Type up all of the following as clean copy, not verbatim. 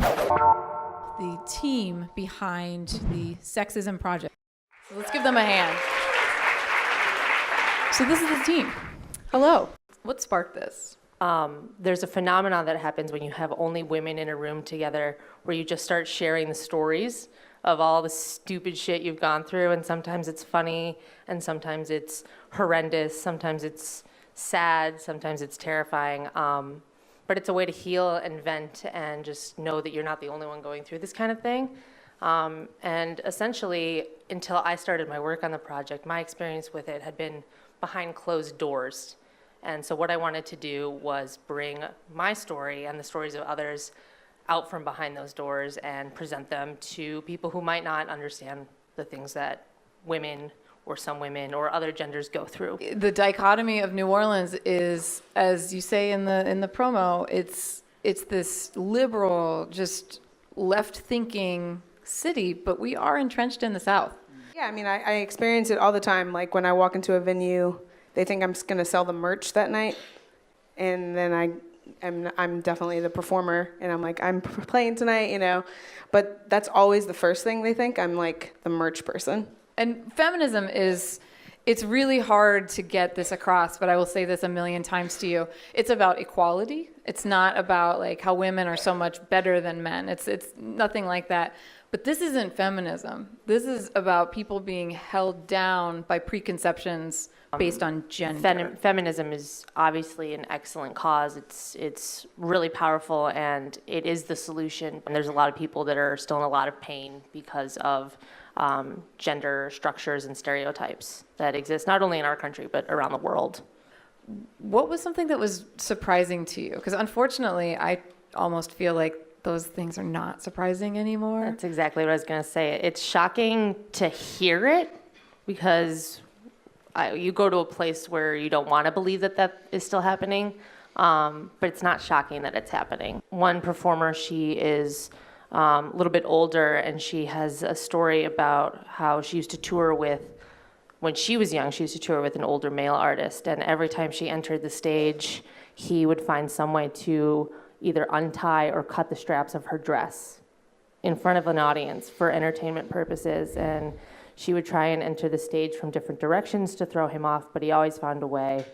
The team behind the Sexism project. So let's give them a hand. So this is the team. Hello. What sparked this? There's a phenomenon that happens when you have only women in a room together where you just start sharing the stories of all the stupid shit you've gone through, and sometimes it's funny, and sometimes it's horrendous, sometimes it's sad, sometimes it's terrifying. But it's a way to heal and vent and just know that you're not the only one going through this kind of thing. And essentially, until I started my work on the project, my experience with it had been behind closed doors. And so what I wanted to do was bring my story and the stories of others out from behind those doors and present them to people who might not understand the things that women or some women or other genders go through. The dichotomy of New Orleans is, as you say in the promo, it's this liberal, just left-thinking city, but we are entrenched in the South. Yeah, I mean, I experience it all the time. Like when I walk into a venue, they think I'm just gonna sell them merch that night, and then I'm definitely the performer, and I'm like, I'm playing tonight, you know. But that's always the first thing they think. I'm like the merch person. And feminism it's really hard to get this across, but I will say this a million times to you. It's about equality. It's not about like how women are so much better than men. It's nothing like that. But this isn't feminism. This is about people being held down by preconceptions based on gender. Feminism is obviously an excellent cause. It's really powerful, and it is the solution. And there's a lot of people that are still in a lot of pain because of gender structures and stereotypes that exist not only in our country but around the world. What was something that was surprising to you? Because unfortunately, I almost feel like those things are not surprising anymore. That's exactly what I was going to say. It's shocking to hear it because you go to a place where you don't want to believe that is still happening, but it's not shocking that it's happening. One performer, she is a little bit older, and she has a story about how she used to tour with, when she was young, she used to tour with an older male artist, and every time she entered the stage, he would find some way to either untie or cut the straps of her dress in front of an audience for entertainment purposes, and she would try and enter the stage from different directions to throw him off, but he always found a way.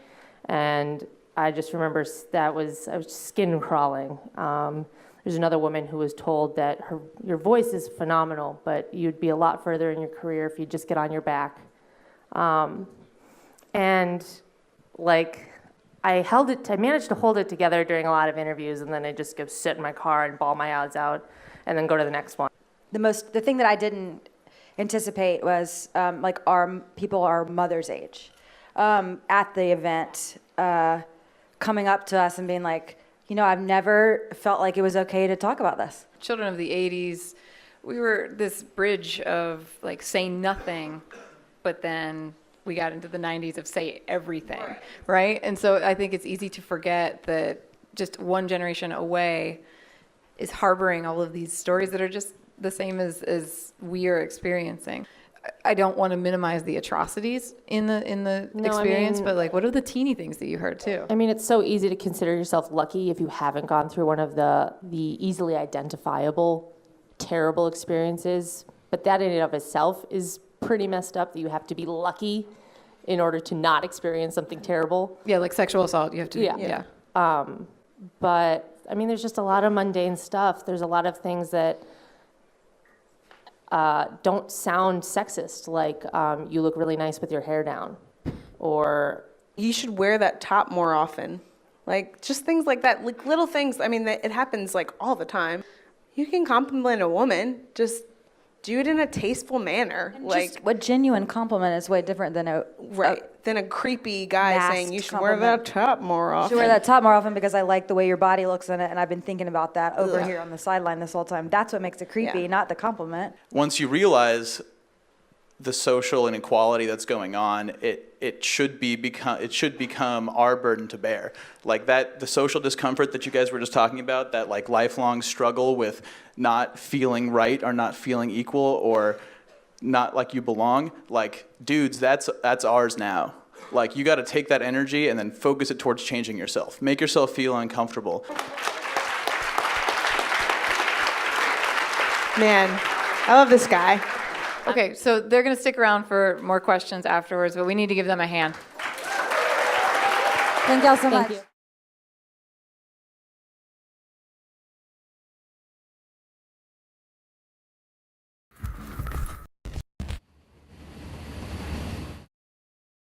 And I just remember I was skin crawling. There's another woman who was told that your voice is phenomenal, but you'd be a lot further in your career if you just get on your back. And like, I managed to hold it together during a lot of interviews, and then I just go sit in my car and bawl my eyes out and then go to the next one. The thing that I didn't anticipate was like people our mother's age at the event coming up to us and being like, you know, I've never felt like it was okay to talk about this. Children of the 80s, we were this bridge of like say nothing, but then we got into the 90s of say everything, right? And so I think it's easy to forget that just one generation away is harboring all of these stories that are just the same as we are experiencing. I don't want to minimize the atrocities in the experience, but like, what are the teeny things that you heard too? I mean, it's so easy to consider yourself lucky if you haven't gone through one of the easily identifiable, terrible experiences. But that in and of itself is pretty messed up, that you have to be lucky in order to not experience something terrible. Yeah, like sexual assault, you have to. Yeah. But I mean, there's just a lot of mundane stuff. There's a lot of things that don't sound sexist, like you look really nice with your hair down, or You should wear that top more often. Like, just things like that, like little things. I mean, it happens like all the time. You can compliment a woman, just do it in a tasteful manner. And like, just a genuine compliment is way different than than a creepy guy saying you should wear compliment. that top more often. You should wear that top more often because I like the way your body looks in it, and I've been thinking about that over here on the sideline this whole time. That's what makes it creepy, not the compliment. Once you realize the social inequality that's going on, it should become our burden to bear. Like that, the social discomfort that you guys were just talking about, that like lifelong struggle with not feeling right or not feeling equal or not like you belong. Like, dudes, that's ours now. Like, you got to take that energy and then focus it towards changing yourself. Make yourself feel uncomfortable. Man, I love this guy. Okay, so they're going to stick around for more questions afterwards, but we need to give them a hand. Thank y'all so much.